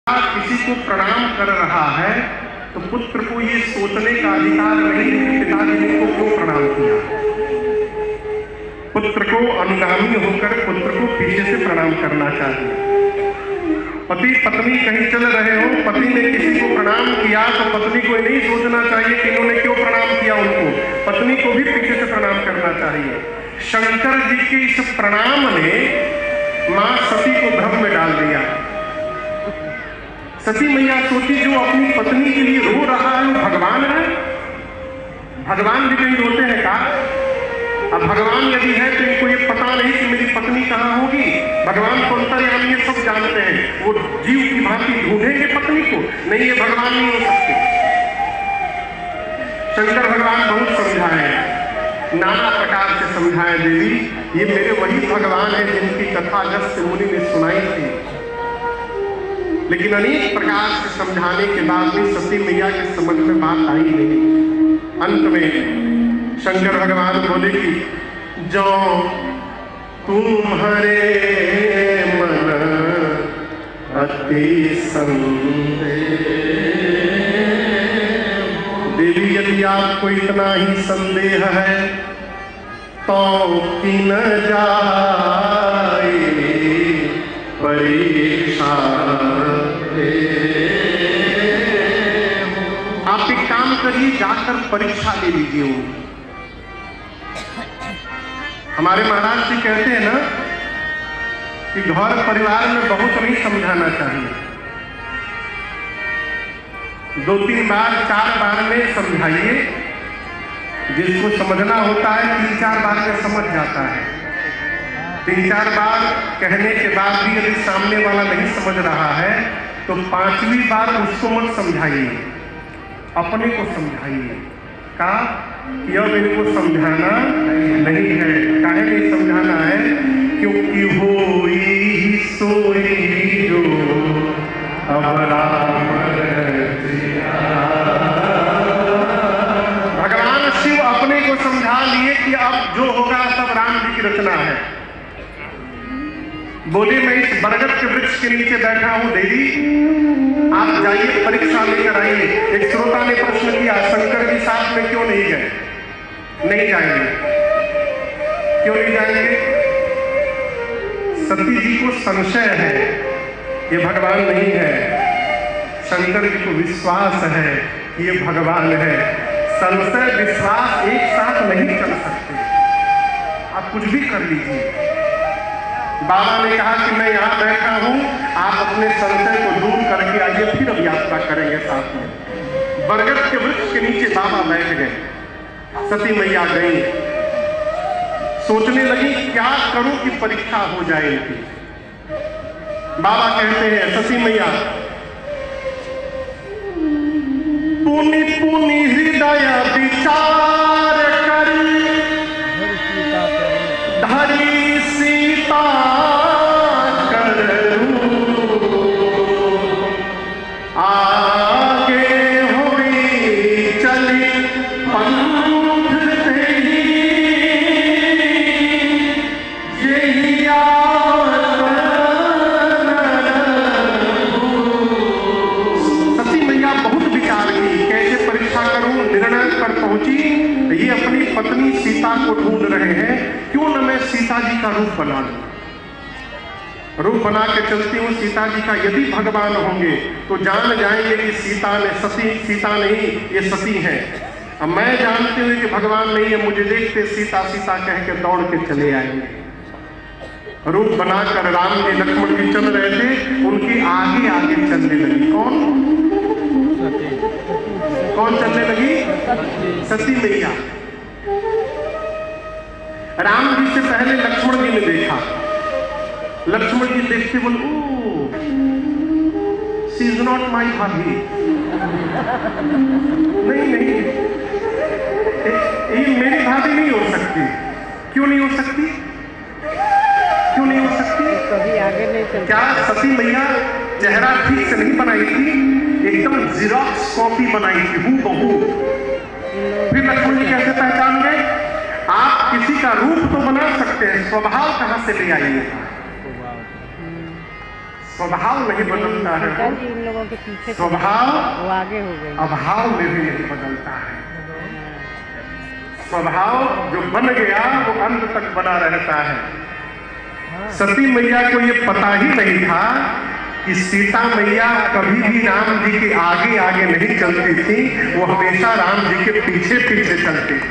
किसी को प्रणाम कर रहा है तो पुत्र को ये सोचने का अधिकार नहीं कि पिताजी ने को क्यों प्रणाम किया। पुत्र को अनुगामी होकर पुत्र को पीछे से प्रणाम करना चाहिए। पति पत्नी कहीं चल रहे हो, पति ने किसी को प्रणाम किया तो पत्नी को नहीं सोचना चाहिए कि इन्होंने क्यों प्रणाम किया उनको, पत्नी को भी पीछे से प्रणाम करना चाहिए। शंकर जी के इस प्रणाम ने मां सती को भ्रम में डाल दिया। सती मैया सोची जो अपनी पत्नी के लिए रो रहा है वो भगवान है। भगवान भी कहीं रोते हैं का? अब भगवान यदि है तो इनको ये पता नहीं कि मेरी पत्नी कहाँ होगी। भगवान तो अंतर्यामी ये सब जानते हैं, वो जीव की भांति ढूंढेंगे पत्नी को? नहीं, ये भगवान नहीं हो सकते। शंकर भगवान बहुत समझाए, नाना प्रकार से समझाए, देवी ये मेरे वही भगवान है जिनकी कथा अगस्त्य मुनि ने सुनाई थी। लेकिन अनेक प्रकार से समझाने के बाद भी सती मैया के समझ में बात आई नहीं। अंत में शंकर भगवान बोले कि जो तुम्हारे मन अति संदेह, देवी यदि आपको इतना ही संदेह है तो कि न जाए परीक्षा। आप एक काम करिए, जाकर परीक्षा ले लीजिए। हमारे महाराज जी कहते हैं ना कि घर परिवार में बहुत नहीं समझाना चाहिए, 2-3 बार 4 बार में समझाइए। जिसको समझना होता है 3-4 बार में समझ जाता है। 3-4 बार कहने के बाद भी यदि सामने वाला नहीं समझ रहा है तो 5वीं बार उसको मत समझाइए, अपने को समझाइए। का कि अब इनको समझाना नहीं है। काहे नहीं समझाना है? क्योंकि होई सोई जो अब राम भगवान शिव अपने को समझा लिए कि अब जो होगा सब राम जी की रचना है। बोले मैं इस बरगद के वृक्ष के नीचे बैठा हूं, देवी आप जाइए परीक्षा लेकर आइए। एक श्रोता ने प्रश्न किया, शंकर जी साथ में क्यों नहीं गए? नहीं जाएंगे। क्यों नहीं जाएंगे? सती जी को संशय है ये भगवान नहीं है, शंकर जी को विश्वास है कि ये भगवान है। संशय विश्वास एक साथ नहीं चल सकते। आप कुछ भी कर लीजिए। बाबा ने कहा कि मैं यहाँ बैठा हूँ, आप अपने संशय को दूर करके आइए, फिर अब यात्रा करेंगे साथ में। बरगद के वृक्ष के नीचे बाबा बैठ गए। सती मैया गई, सोचने लगी क्या करूं कि परीक्षा हो जाए इनकी। बाबा कहते हैं, सती मैया पुनि पुनि हृदय विचार करी धरी सीता ये अपनी पत्नी सीता को ढूंढ रहे हैं, क्यों न मैं सीता जी का रूप बना लूं। रूप बना के चलती हूँ सीता जी का। यदि भगवान होंगे तो जान जाएंगे कि सीता नहीं ये सती है। अब मैं जानते हुए कि भगवान नहीं है, मुझे देखते सीता सीता कह के दौड़ के चले आएंगे। रूप बनाकर राम जी लक्ष्मण जी चल रहे थे, उनके आगे आगे चलने लगी। कौन चलने लगी? सती मैया। राम जी से पहले लक्ष्मण जी ने देखा। लक्ष्मण जी देखते बोले, ओह शी इज नॉट माई भाभी। नहीं ये मेरी भाभी नहीं हो सकती। क्यों नहीं हो सकती? क्यों नहीं हो सकती? कभी आगे नहीं चलती। क्या सती मैया चेहरा ठीक से नहीं बनाई थी? एकदम जीरोक्स कॉपी बनाई थी, हूबहू। फिर लक्ष्मण जी कैसे पहचान गए? आप किसी का रूप तो बना सकते हैं, स्वभाव कहां से ले आइए? स्वभाव नहीं बदलता है, इन लोगों के पीछे स्वभाव वो आगे हो गई, अभाव में भी नहीं बदलता है। स्वभाव जो बन गया वो अंत तक बना रहता है। सती मैया को ये पता ही नहीं था कि सीता मैया कभी भी राम जी के आगे आगे नहीं चलती थी, वो हमेशा राम जी के पीछे पीछे चलती थी।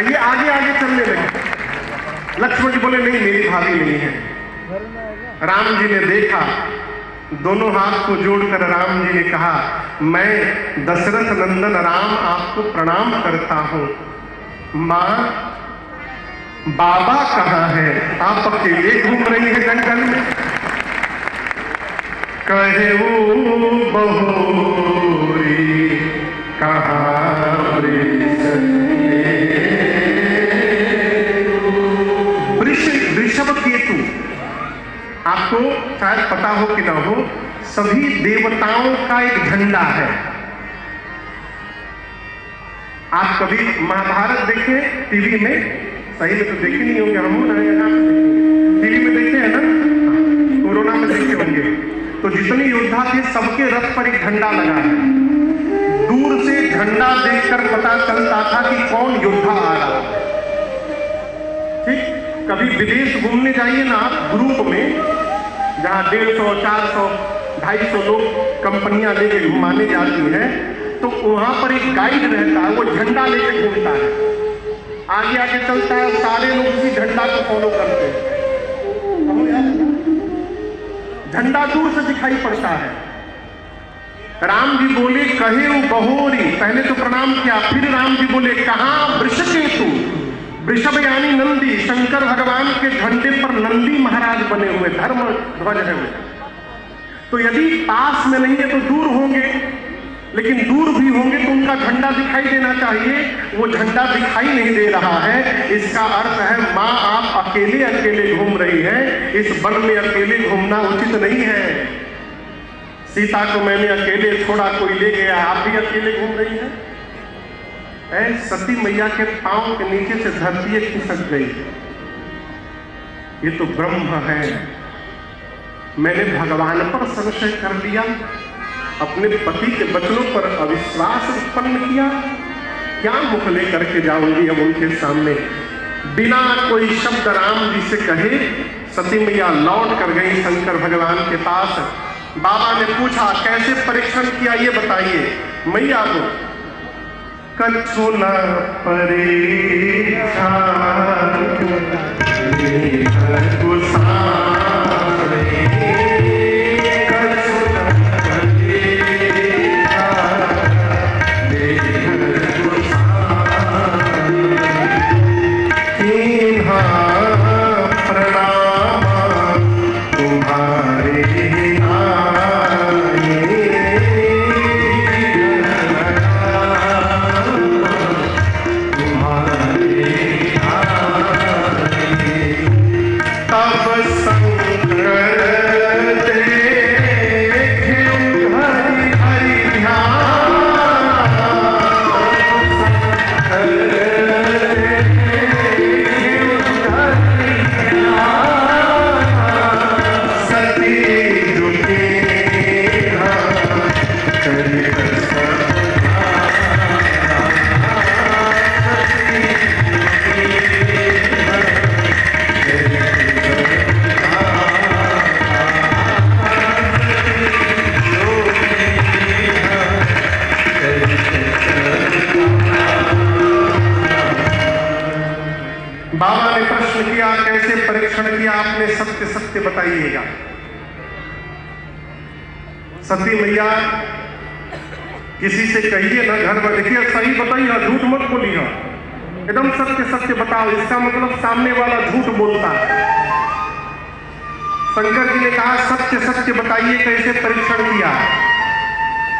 ये आगे आगे चलने लगे। लक्ष्मण जी बोले नहीं, मेरी भाभी नहीं है। राम जी ने देखा, दोनों हाथ को जोड़कर राम जी ने कहा, मैं दशरथ नंदन राम आपको प्रणाम करता हूं। मां, बाबा कहाँ है? आप अकेले घूम रही है जंगल में। कहे वो बहुरी कहाँ वृषभ केतु, आपको शायद पता हो कि ना हो, सभी देवताओं का एक झंडा है। आप कभी महाभारत देखे टीवी में? सही में तो देखे नहीं होंगे, हम ना यहाँ टीवी में देखे हैं ना, कोरोना में देखे होंगे। तो जितने योद्धा थे सबके रथ पर एक झंडा लगा है। दूर से झंडा देखकर पता चलता था कि कौन योद्धा आ रहा है। ठीक, कभी विदेश घूमने जाइए ना आप ग्रुप में, जहाँ 150, 400, 250 लोग कंपनियां लेके घुमाने जाती हैं, तो वहां पर एक गाइड रहता है, वो झंडा लेके घूमता है, आगे आगे चलता है, सारे लोग उसी झंडा को फॉलो करते हैं। झंडा दूर से दिखाई पड़ता है। राम जी बोले, कहे वो बहोरी, पहले तो प्रणाम किया, फिर राम जी बोले, कहाँ वृषकेतु? वृषभ यानी नंदी, शंकर भगवान के झंडे पर नंदी महाराज बने हुए, धर्म ध्वज है वो। तो यदि पास में नहीं है तो दूर होंगे, लेकिन दूर भी होंगे तो उनका झंडा दिखाई देना चाहिए। वो झंडा दिखाई नहीं दे रहा है, इसका अर्थ है माँ आप अकेले अकेले घूम रही है। इस वन में अकेले घूमना उचित नहीं है। सीता को मैंने अकेले छोड़ा, कोई ले गया, आप भी अकेले घूम रही हैं। सती मैया के पांव के नीचे से धरती खिसक गई। ये तो ब्रह्म है। मैंने भगवान पर संशय कर लिया, अपने पति के वचनों पर अविश्वास उत्पन्न किया। क्या मुख लेकर के जाऊंगी अब उनके सामने? बिना कोई शब्द राम जी से कहे सती मैया लौट कर गई शंकर भगवान के पास। बाबा ने पूछा, कैसे परीक्षण किया ये बताइए। मैया को कछु न परीक्षा बाबा ने प्रश्न किया, कैसे परीक्षण किया आपने? सत्य सत्य बताइएगा। सती मैया किसी से कहिए ना घर में, देखिए सही बताइए, झूठ मत बोलिए, एकदम सत्य सत्य बताओ। इसका मतलब सामने वाला झूठ बोलता है। शंकर जी ने कहा सत्य सत्य बताइए, कैसे परीक्षण किया?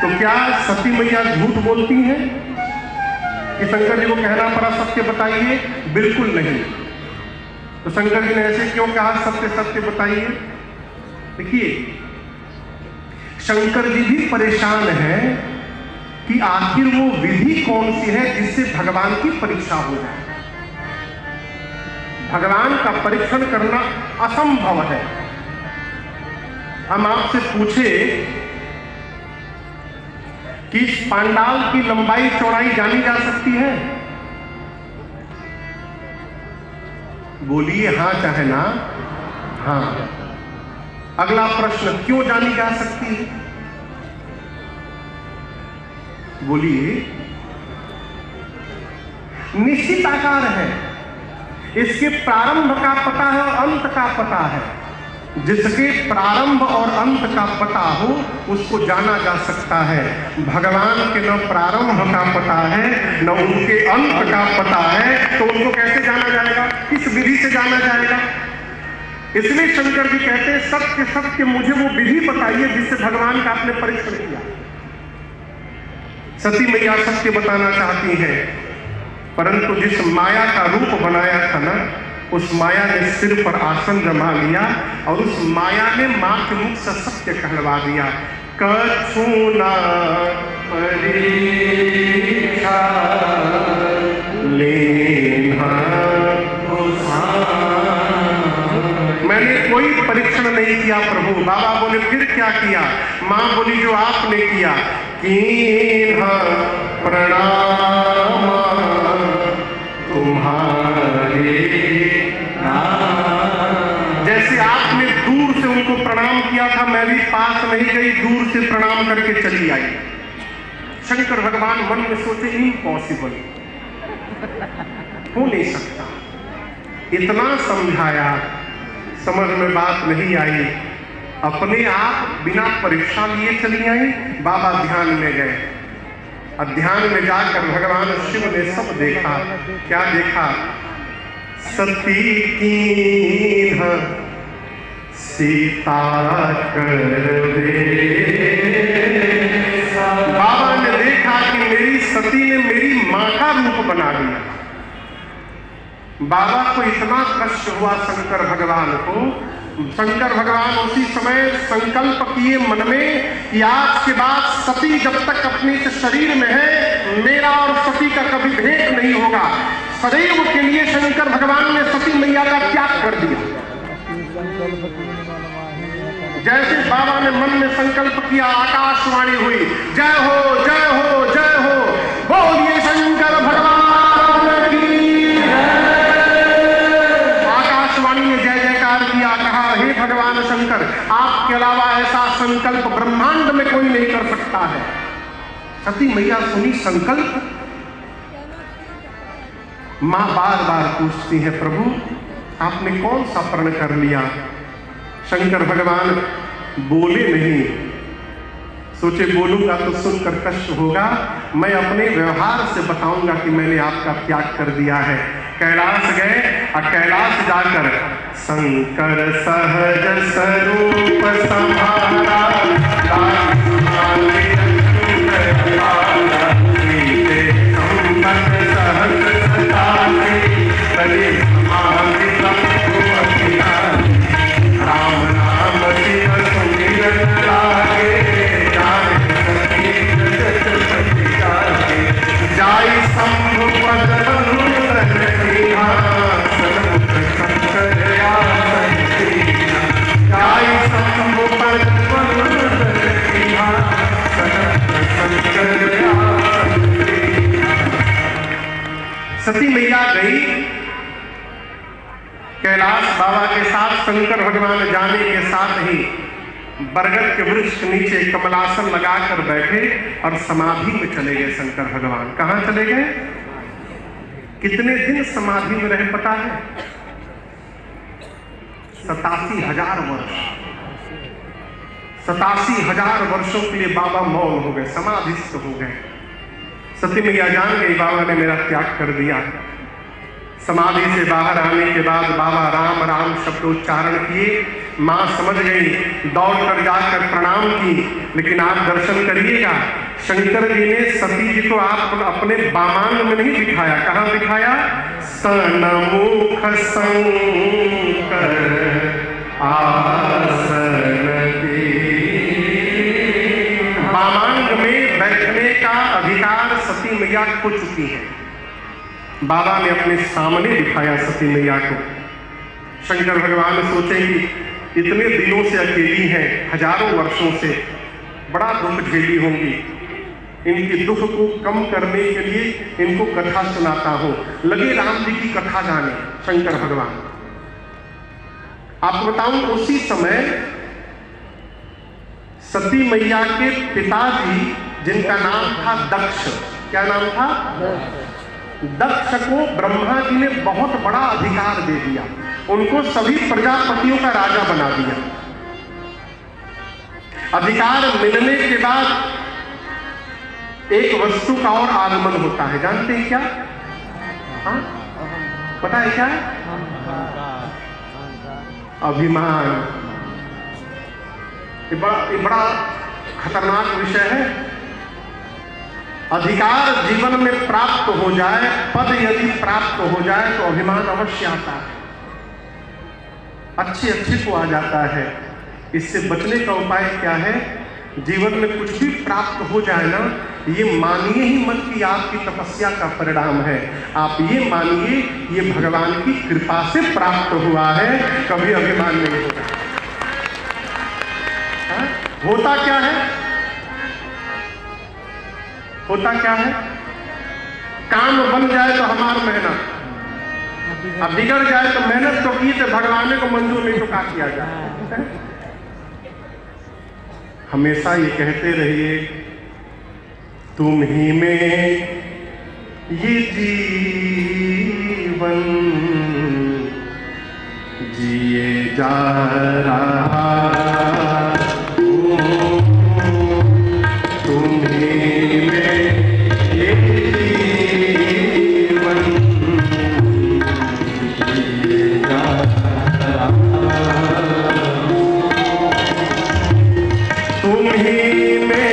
तो क्या सती मैया झूठ बोलती हैं कि शंकर जी को कहना पड़ा सत्य बताइए? बिल्कुल नहीं। तो शंकर जी ने ऐसे क्यों कहा सत्य सत्य बताइए? देखिए, शंकर जी भी परेशान है कि आखिर वो विधि कौन सी है जिससे भगवान की परीक्षा हो जाए। भगवान का परीक्षण करना असंभव है। हम आपसे पूछे कि इस पांडाल की लंबाई चौड़ाई जानी जा सकती है? बोलिए हां चाहे ना। हां। अगला प्रश्न, क्यों जानी जा सकती है? बोलिए। निश्चित आकार है, इसके प्रारंभ का पता है और अंत का पता है। जिसके प्रारंभ और अंत का पता हो उसको जाना जा सकता है। भगवान के न प्रारंभ का पता है न उनके अंत का पता है, तो उनको कैसे जाना जाएगा? किस विधि से जाना जाएगा? इसलिए शंकर जी कहते हैं, सत्य सत्य मुझे वो विधि बताइए जिससे भगवान का आपने परीक्षण किया। सती मैया सत्य बताना चाहती हैं, परंतु जिस माया का रूप बनाया था ना, उस माया ने सिर पर आसन जमा लिया और उस माया ने मां के मुख से सत्य कहलवा दिया। कछु ना परीक्षा लेना, मैंने कोई परीक्षण नहीं किया प्रभु। बाबा बोले फिर क्या किया? मां बोली जो आपने किया। कीन्हा प्रणाम तुम्हारे, जैसे आपने दूर से उनको प्रणाम किया था, मैं भी पास नहीं गई, दूर से प्रणाम करके चली आई। शंकर भगवान मन में सोचे इम्पॉसिबल, हो नहीं सकता। इतना समझाया, समझ में बात नहीं आई, अपने आप बिना परीक्षा लिए चली आई। बाबा ध्यान में गए और ध्यान में जाकर भगवान शिव ने सब देखा। क्या देखा? सती कीन्ह सीता करवे। बाबा ने देखा कि मेरी सती ने मेरी मां का रूप बना दिया। बाबा को इतना कष्ट हुआ शंकर भगवान को। शंकर भगवान उसी समय संकल्प किए मन में कि आज के बाद सती जब तक अपने इस शरीर में है, मेरा और सती का कभी भेंट नहीं होगा। सदैव के लिए शंकर भगवान ने सती मैया का त्याग कर दिया। जैसे बाबा ने मन में संकल्प किया, आकाशवाणी हुई, जय हो जय हो जय हो, बोलिए शंकर भगवान की। आकाशवाणी ने जय जयकार किया, कहा हे भगवान शंकर, आपके अलावा ऐसा संकल्प ब्रह्मांड में कोई नहीं कर सकता है। सती मैया सुनी संकल्प। मां बार बार पूछती है, प्रभु आपने कौन सा प्रण कर लिया? शंकर भगवान बोले नहीं, सोचे बोलूंगा तो सुनकर कष्ट होगा, मैं अपने व्यवहार से बताऊंगा कि मैंने आपका त्याग कर दिया है। कैलाश गए और कैलाश जाकर शंकर सहज स्वरूप संभारा, राम नाम शिव सुमिरन लागे, जाय शंभु पद सती मैया गई कैलाश बाबा के साथ। शंकर भगवान जाने के साथ ही बरगद के वृक्ष के नीचे कमलासन लगाकर बैठे और समाधि में चले गए। शंकर भगवान कहां चले गए? कितने दिन समाधि में रहे पता है? 87,000 वर्ष। 87,000 वर्षों के लिए बाबा मौन हो गए, समाधिस्थ हो गए। सती मैया जान गई बाबा ने मेरा त्याग कर दिया। समाधि से बाहर आने के बाद बाबा राम राम शब्द उच्चारण किए। मां समझ गई, दौड़ कर जाकर प्रणाम की। लेकिन आप दर्शन करिएगा, शंकर जी ने सती जी को आप अपने बामांग में नहीं बिठाया। कहां बिठाया? सन्मुख शंकर आसन बामांग में बैठने का अधिकार सती मैया खो चुकी है। बाबा ने अपने सामने दिखाया सती मैया को। शंकर भगवान सोचेंगे इतने दिनों से अकेली हैं, हजारों वर्षों से बड़ा दुख झेली होंगी। इनके दुख को कम करने के लिए इनको कथा सुनाता हूं। लगे राम जी की कथा गाने शंकर भगवान। आपको बताऊं, उसी समय सती मैया के पिताजी, जिनका नाम था दक्ष, क्या नाम था? दक्ष को ब्रह्मा जी ने बहुत बड़ा अधिकार दे दिया, उनको सभी प्रजापतियों का राजा बना दिया। अधिकार मिलने के बाद एक वस्तु का और आगमन होता है, जानते हैं क्या? हाँ, पता है क्या? अभिमान। ये बड़ा खतरनाक विषय है। अधिकार जीवन में प्राप्त हो जाए, पद यदि प्राप्त हो जाए तो अभिमान अवश्य आता है, अच्छे अच्छे को आ जाता है। इससे बचने का उपाय क्या है? जीवन में कुछ भी प्राप्त हो जाए ना, ये मानिए ही मत कि आपकी तपस्या का परिणाम है। आप ये मानिए ये भगवान की कृपा से प्राप्त हुआ है, कभी अभिमान नहीं होगा। होता क्या है? होता क्या है? काम बन जाए तो हमार मेहनत, अब बिगड़ जाए तो मेहनत तो की, तो भगवान को मंजूर नहीं तो क्या किया जाए। हमेशा ये कहते रहिए, तुम ही में ये जीवन जिए जा रहा, तुम ही में ये जीवन जिए जा रहा, तुम ही में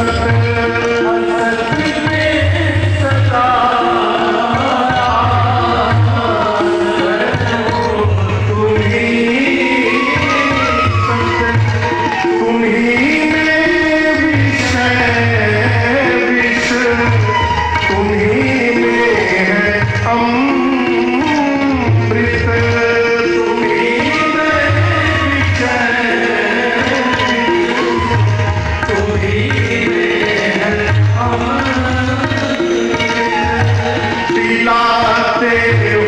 सत से